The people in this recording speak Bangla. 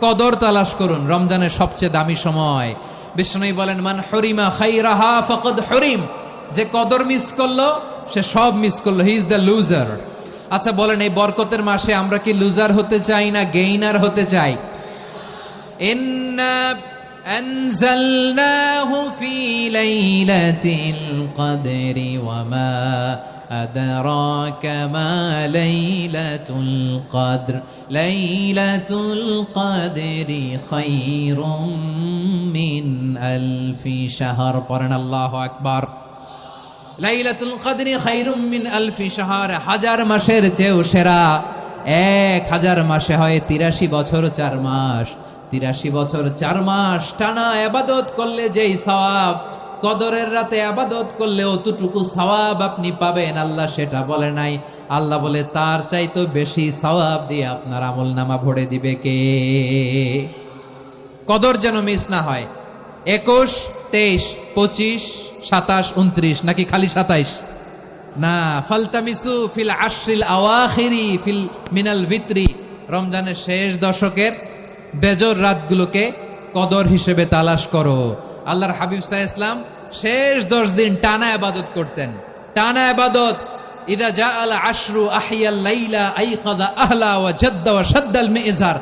কদর তালাশ করুন, রমজানের সবচেয়ে দামি সময়। বিষ্ণু বলেন, মান হরিমা খাইরাহা ফাকাদ হরিম, যে কদর মিস করলো সে সব মিস করলো, হি ইজ দ্য লুজার। আচ্ছা বলেন, এই বরকতের মাসে আমরা কি লুজার হতে চাই না গেইনার হতে চাই? ইন্না আনজালনাহু ফি লাইলাতিল কদরি ওয়া মা আদরাকা মা লাইলাতুল কদর লাইলাতুল কদরি খায়রুম মিন আলফি শাহর। পড়েন আল্লাহু আকবার। লাইলাতুল কদরি খায়রুম মিন আলফি শাহর, হাজার মাসের চেয়েও সেরা। 1000 মাসে হয় 83 বছর 4 মাস। 83 বছর 4 মাস টানা ইবাদত করলে যেই সওয়াব, কদরের রাতে ইবাদত করলে অতটুকু সওয়াব আপনি পাবেন, আল্লাহ সেটা বলে নাই। আল্লাহ বলে তার চাইতে বেশি সওয়াব দিয়ে আপনার আমলনামা ভরে দিবে কে? কদর যেন মিস না হয়। 21, 23, 25, 27, 29 নাকি খালি 27 না? ফালতামিসু ফিল আশরিল আওয়াখিরি ফিল মিনাল ভিতরি, রমজানের শেষ দশকের বেজর রাতগুলোকে কদর হিসেবে তালাশ করো। আল্লাহর হাবিব সাল্লাল্লাহু আলাইহি ওয়াসাল্লাম শেষ 10 দিন টানা ইবাদত করতেন, টানা ইবাদত। ইদা জাআল আশরু আহিয়াল লাইলা আইকাযা আহলা ওয়া জাদ্দা ওয়া শাদ্দাল মিজার।